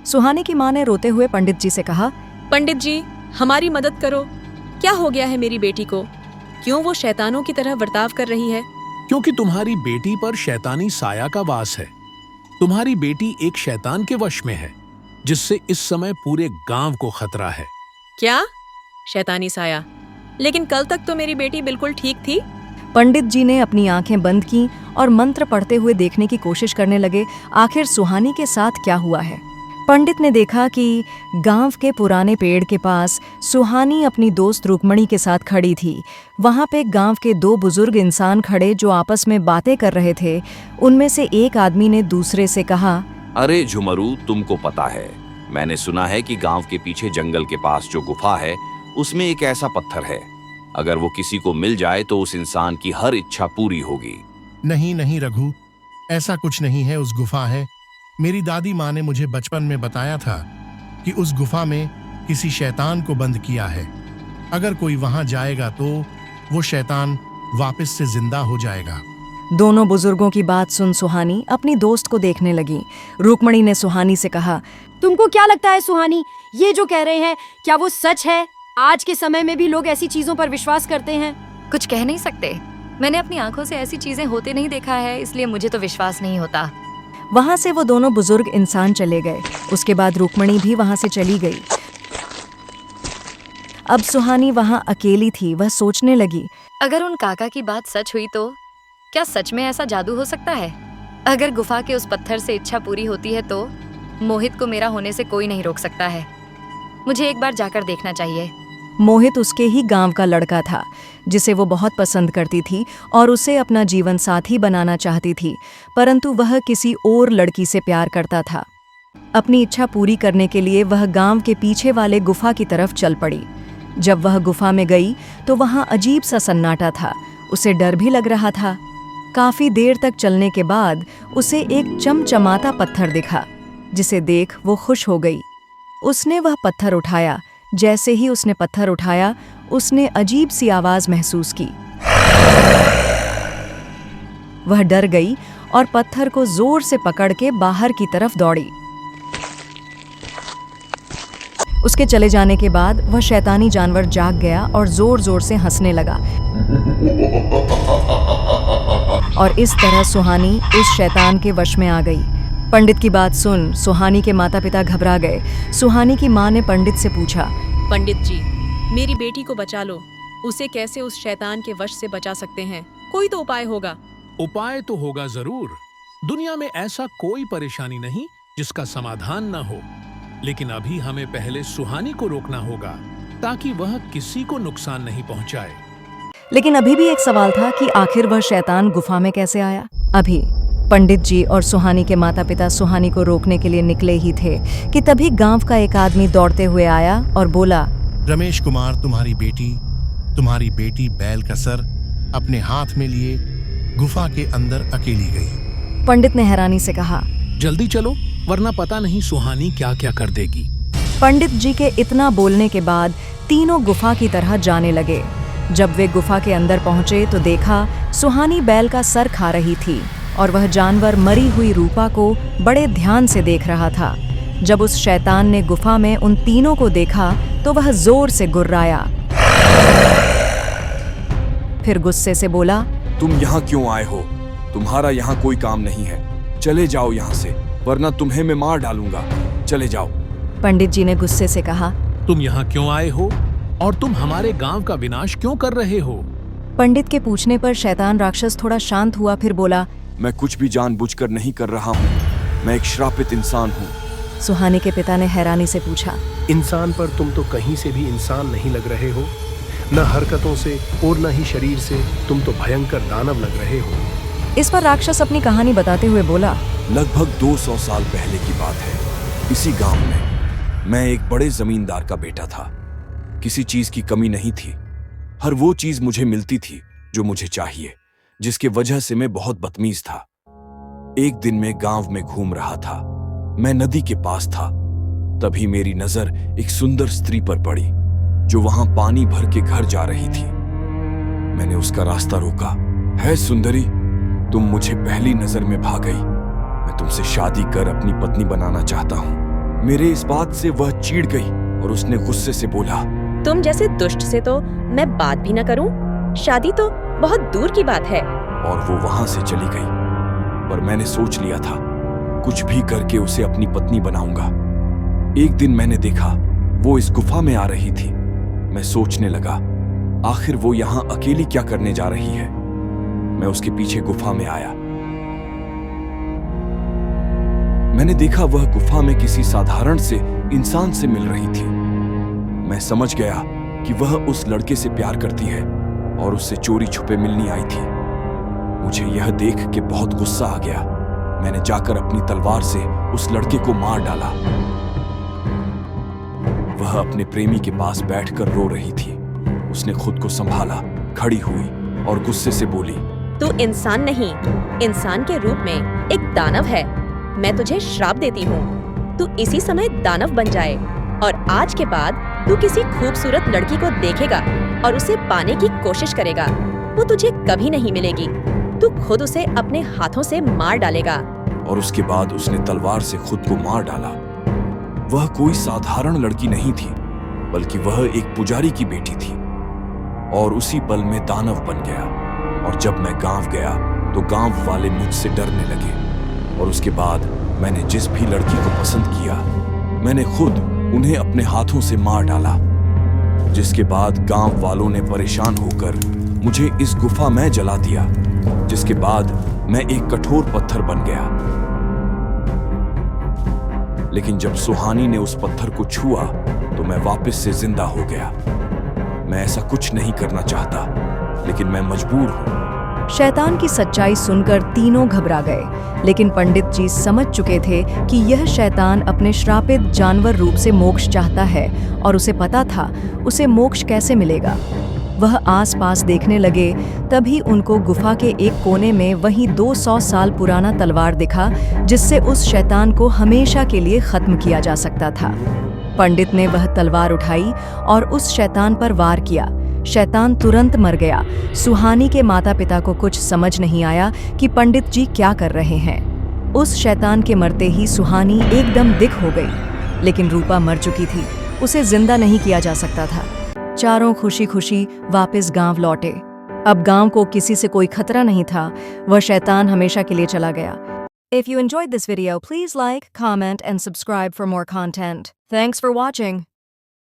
सुहानी की माँ ने रोते हुए पंडित जी से कहा, पंडित जी, हमारी मदद करो। क्या हो गया है मेरी बेटी को? क्यों वो शैतानों की तरह बर्ताव कर रही है? क्योंकि तुम्हारी बेटी पर शैतानी साया का वास है। तुम्हारी बेटी एक शैतान के वश में है, जिससे इस समय पूरे गांव को खतरा है। क्या? शैतानी साया? लेकिन कल तक तो मेरी बेटी बिल्कुल ठीक थी। पंडित जी ने अपनी आंखें बंद की और मंत्र पढ़ते हुए देखने की कोशिश करने लगे आखिर सुहानी के साथ क्या हुआ है। पंडित ने देखा कि गांव के पुराने पेड़ के पास सुहानी अपनी दोस्त रुक्मणी के साथ खड़ी थी। वहां पे गांव के दो बुजुर्ग इंसान खड़े जो आपस में बातें कर रहे थे। उनमें से एक आदमी ने दूसरे से कहा, अरे झुमरू, तुमको पता है, मैंने सुना है कि गांव के पीछे जंगल के पास जो गुफा है उसमें एक ऐसा पत्थर है, अगर वो किसी को मिल जाए तो उस इंसान की हर इच्छा पूरी होगी। नहीं नहीं रघु, ऐसा कुछ नहीं है। उस गुफा है। मेरी दादी माँ ने मुझे बचपन में बताया था कि उस गुफा में किसी शैतान को बंद किया है। अगर कोई वहां जाएगा तो वो शैतान वापस से जिंदा हो जाएगा। दोनों बुजुर्गों की बात सुन सुहानी अपनी दोस्त को देखने लगी। रुक्मणी ने सुहानी से कहा, तुमको क्या लगता है सुहानी, ये जो कह रहे हैं क्या वो सच है? आज के समय में भी लोग ऐसी चीजों पर विश्वास करते हैं। कुछ कह नहीं सकते। मैंने अपनी आंखों से ऐसी चीजें होते नहीं देखा है, इसलिए मुझे तो विश्वास नहीं होता। वहां से वो दोनों बुजुर्ग इंसान चले गए। उसके बाद रुक्मणी भी वहां से चली गई। अब सुहानी वहां अकेली थी। वह सोचने लगी, अगर उन काका की बात सच हुई तो क्या सच में ऐसा जादू हो सकता है? अगर गुफा के उस पत्थर से इच्छा पूरी होती है तो मोहित को मेरा होने से कोई नहीं रोक सकता है। मुझे एक बार जाकर देखना चाहिए। मोहित उसके ही गांव का लड़का था जिसे वो बहुत पसंद करती थी और उसे अपना जीवन साथी बनाना चाहती थी, परंतु वह किसी और लड़की से प्यार करता था। अपनी इच्छा पूरी करने के लिए वह गांव के पीछे वाले गुफा की तरफ चल पड़ी। जब वह गुफा में गई तो वहां अजीब सा सन्नाटा था। उसे डर भी लग रहा था। काफी देर तक चलने के बाद उसे एक चमचमाता पत्थर दिखा, जिसे देख वो खुश हो गई। उसने वह पत्थर उठाया। जैसे ही उसने पत्थर उठाया, उसने अजीब सी आवाज महसूस की। वह डर गई और पत्थर को जोर से पकड़ के बाहर की तरफ दौड़ी। उसके चले जाने के बाद वह शैतानी जानवर जाग गया और जोर जोर से हंसने लगा। और इस तरह सुहानी उस शैतान के वश में आ गई। पंडित की बात सुन सुहानी के माता पिता घबरा गए। सुहानी की माँ ने पंडित से पूछा, पंडित जी, मेरी बेटी को बचा लो। उसे कैसे उस शैतान के वश से बचा सकते हैं? कोई तो उपाय होगा। उपाय तो होगा जरूर। दुनिया में ऐसा कोई परेशानी नहीं जिसका समाधान न हो, लेकिन अभी हमें पहले सुहानी को रोकना होगा ताकि वह किसी को नुकसान नहीं पहुंचाए। लेकिन अभी भी एक सवाल था कि आखिर वह शैतान गुफा में कैसे आया। अभी पंडित जी और सुहानी के माता पिता सुहानी को रोकने के लिए निकले ही थे कि तभी गांव का एक आदमी दौड़ते हुए आया और बोला, रमेश कुमार, तुम्हारी बेटी बैल का सर अपने हाथ में लिए गुफा के अंदर अकेली गई। पंडित ने हैरानी से कहा, जल्दी चलो, वरना पता नहीं सुहानी क्या क्या कर देगी। पंडित जी के इतना बोलने के बाद तीनों गुफा की तरह जाने लगे। जब वे गुफा के अंदर पहुंचे तो देखा सुहानी बैल का सर खा रही थी और वह जानवर मरी हुई रूपा को बड़े ध्यान से देख रहा था। जब उस शैतान ने गुफा में उन तीनों को देखा तो वह जोर से गुर्राया। फिर गुस्से से बोला, तुम यहाँ क्यों आए हो? तुम्हारा यहाँ कोई काम नहीं है। चले जाओ यहाँ से, वरना तुम्हें मैं मार डालूंगा। चले जाओ। पंडित जी ने गुस्से से कहा, तुम यहाँ क्यों आए हो और तुम हमारे गांव का विनाश क्यों कर रहे हो? पंडित के पूछने पर शैतान राक्षस थोड़ा शांत हुआ। फिर बोला, मैं कुछ भी जानबूझकर नहीं कर रहा हूँ। मैं एक श्रापित इंसान हूँ। सुहानी के पिता ने हैरानी से पूछा, इंसान पर तुम तो कहीं से भी इंसान नहीं लग रहे हो। न हरकतों से और न ही शरीर से तुम तो भयंकर दानव लग रहे हो। इस पर राक्षस अपनी कहानी बताते हुए बोला, लगभग 200 साल पहले की बात है। इसी गांव में मैं एक बड़े जमींदार का बेटा था। किसी चीज की कमी नहीं थी। हर वो चीज मुझे मिलती थी जो मुझे चाहिए, जिसके वजह से मैं बहुत बदतमीज था। एक दिन मैं गांव में घूम रहा था। मैं नदी के पास था। तभी मेरी नजर एक सुंदर स्त्री पर पड़ी जो वहां पानी भर के घर जा रही थी। मैंने उसका रास्ता रोका। है सुंदरी, तुम मुझे पहली नजर में भा गई। मैं तुमसे शादी कर अपनी पत्नी बनाना चाहता हूं। मेरे इस बात से वह चिढ़ गई और उसने गुस्से से बोला, तुम जैसे दुष्ट से तो मैं बात भी न करूं। शादी तो बहुत दूर की बात है। और वो वहां से चली गई। पर मैंने सोच लिया था, कुछ भी करके उसे अपनी पत्नी बनाऊंगा। एक दिन मैंने देखा वो इस गुफा में आ रही थी। मैं सोचने लगा, आखिर वो यहाँ अकेली क्या करने जा रही है। मैं उसके पीछे गुफा में आया। मैंने देखा वह गुफा में किसी साधारण से इंसान से मिल रही थी। मैं समझ गया कि वह उस लड़के से प्यार करती है और उससे चोरी छुपे मिलनी आई थी। मुझे यह देख के बहुत गुस्सा आ गया। मैंने जाकर अपनी तलवार से उस लड़के को मार डाला। वह अपने प्रेमी के पास बैठकर रो रही थी। उसने खुद को संभाला, खड़ी हुई और गुस्से से बोली, तू इंसान नहीं, इंसान के रूप में एक दानव है। मैं तुझे श्राप देती हूँ, तू इसी समय दानव बन जाए और आज के बाद तू किसी खूबसूरत लड़की को देखेगा और उसे पाने की कोशिश करेगा। वो तुझे कभी नहीं मिलेगी। तू खुद उसे अपने हाथों से मार डालेगा। और उसके बाद उसने तलवार से खुद को मार डाला। वह कोई साधारण लड़की नहीं थी, बल्कि वह एक पुजारी की बेटी थी और उसी पल में दानव बन गया। और जब मैं गांव गया तो गांव वाले मुझसे डरने लगे। और उसके बाद मैंने जिस भी लड़की को पसंद किया, मैंने खुद उन्हें अपने हाथों से मार डाला। जिसके बाद गांव वालों ने परेशान होकर मुझे इस गुफा में जला दिया। जिसके बाद मैं एक कठोर पत्थर बन गया। लेकिन जब सुहानी ने उस पत्थर को छुआ तो मैं वापस से जिंदा हो गया। मैं ऐसा कुछ नहीं करना चाहता, लेकिन मैं मजबूर हूं। शैतान की सच्चाई सुनकर तीनों घबरा गए, लेकिन पंडित जी समझ चुके थे कि यह शैतान अपने श्रापित जानवर रूप से मोक्ष चाहता है और उसे पता था उसे मोक्ष कैसे मिलेगा। वह आसपास देखने लगे, तभी उनको गुफा के एक कोने में वही 200 साल पुराना तलवार दिखा, जिससे उस शैतान को हमेशा के लिए खत्म किया जा सकता था। पंडित ने वह तलवार उठाई और उस शैतान पर वार किया। शैतान तुरंत मर गया। सुहानी के माता पिता को कुछ समझ नहीं आया कि पंडित जी क्या कर रहे हैं। उस शैतान के मरते ही सुहानी एकदम दिख हो गई, लेकिन रूपा मर चुकी थी, उसे जिंदा नहीं किया जा सकता था। चारों खुशी खुशी वापस गांव लौटे। अब गांव को किसी से कोई खतरा नहीं था। वह शैतान हमेशा के लिए चला गया। If you enjoyed this video, please like, comment and subscribe for more content. Thanks for watching.